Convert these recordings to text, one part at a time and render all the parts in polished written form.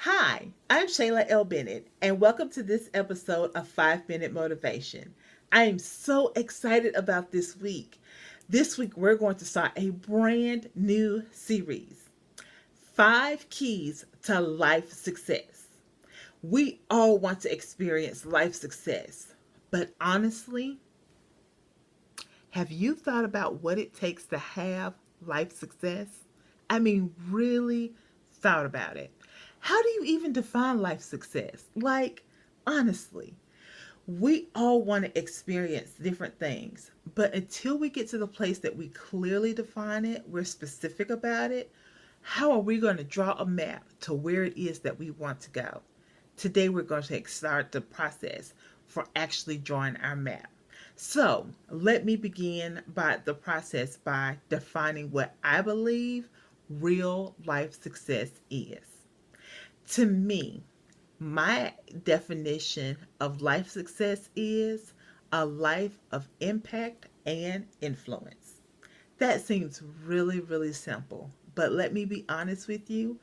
Hi, I'm Shayla L. Bennett, and welcome to this episode of 5 Minute Motivation. I am so excited about this week. This week, we're going to start a brand new series, 5 Keys to Life Success. We all want to experience life success, but honestly, have you thought about what it takes to have life success? I mean, really thought about it. How do you even define life success? Like, honestly, we all want to experience different things, but until we get to the place that we clearly define it, we're specific about it, how are we going to draw a map to where it is that we want to go? Today, we're going to start the process for actually drawing our map. So, let me begin by the process by defining what I believe real life success is. To me, my definition of life success is a life of impact and influence. That seems really, really simple, but let me be honest with you.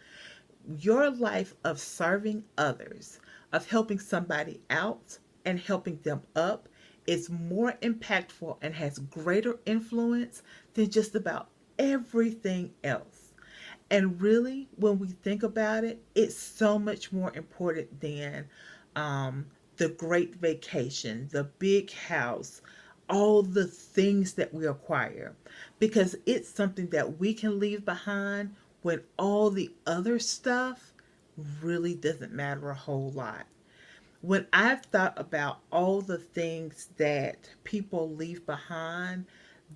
Your life of serving others, of helping somebody out and helping them up, is more impactful and has greater influence than just about everything else. And really, when we think about it, it's so much more important than um, the great vacation, the big house, all the things that we acquire, because it's something that we can leave behind when all the other stuff really doesn't matter a whole lot. When I've thought about all the things that people leave behind,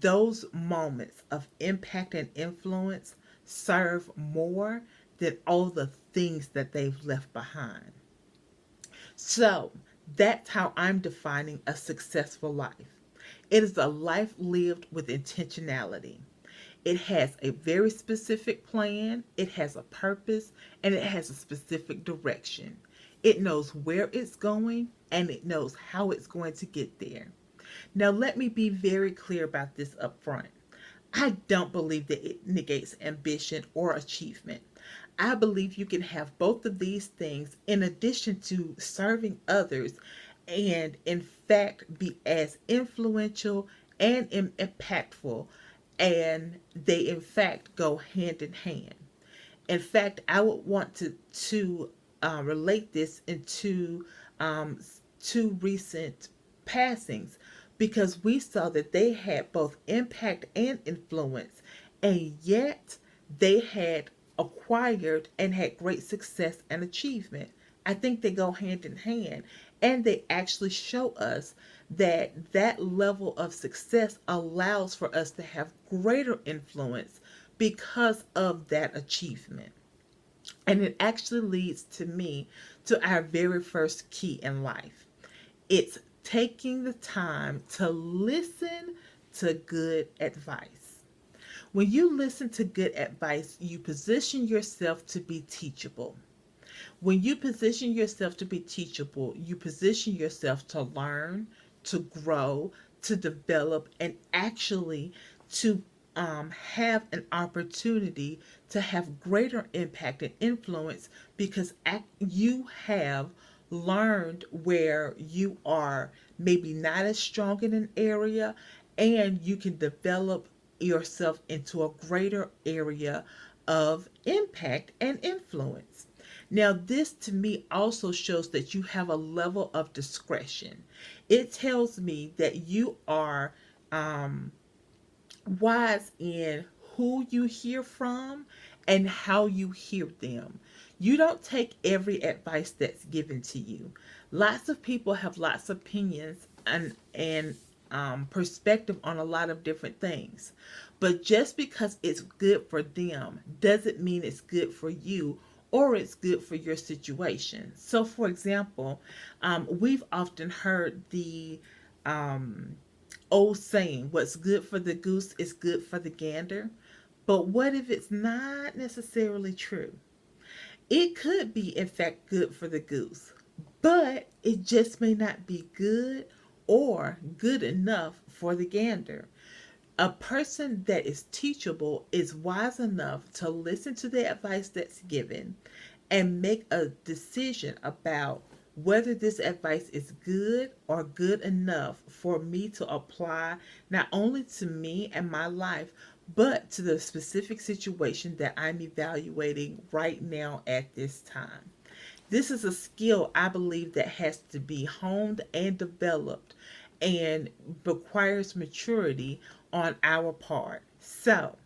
those moments of impact and influence serve more than all the things that they've left behind. So that's how I'm defining a successful life. It is a life lived with intentionality. It has a very specific plan, it has a purpose, and it has a specific direction. It knows where it's going and it knows how it's going to get there. Now, let me be very clear about this up front. I don't believe that it negates ambition or achievement. I believe you can have both of these things in addition to serving others and, in fact, be as influential and impactful, and they, in fact, go hand in hand. In fact, I would want to relate this into um, two recent passings because we saw that they had both impact and influence, and yet they had acquired and had great success and achievement. I think they go hand in hand, and they actually show us that that level of success allows for us to have greater influence because of that achievement. And it actually leads to me to our very first key in life. It's taking the time to listen to good advice. When you listen to good advice, you position yourself to be teachable. When you position yourself to be teachable, you position yourself to learn, to grow, to develop, and actually to have an opportunity to have greater impact and influence because you have learned where you are maybe not as strong in an area, and you can develop yourself into a greater area of impact and influence. Now, this to me also shows that you have a level of discretion. It tells me that you are um, wise in who you hear from and how you hear them. You don't take every advice that's given to you. Lots of people have lots of opinions and perspective on a lot of different things. But just because it's good for them doesn't mean it's good for you or it's good for your situation. So, for example, we've often heard the um, old saying, what's good for the goose is good for the gander. But what if it's not necessarily true? It could be, in fact, good for the goose, but it just may not be good or good enough for the gander. A person that is teachable is wise enough to listen to the advice that's given and make a decision about whether this advice is good or good enough for me to apply not only to me and my life, but to the specific situation that I'm evaluating right now at this time. This is a skill I believe that has to be honed and developed and requires maturity on our part. So,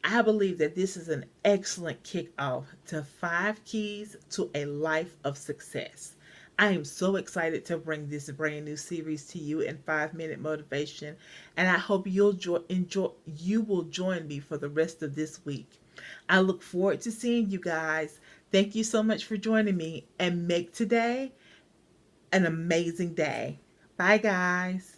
I believe that this is an excellent kickoff to 5 keys to a life of success. I am so excited to bring this brand new series to you in 5 minute motivation, and I hope you will join me for the rest of this week. I look forward to seeing you guys. Thank you so much for joining me, and make today an amazing day. Bye, guys.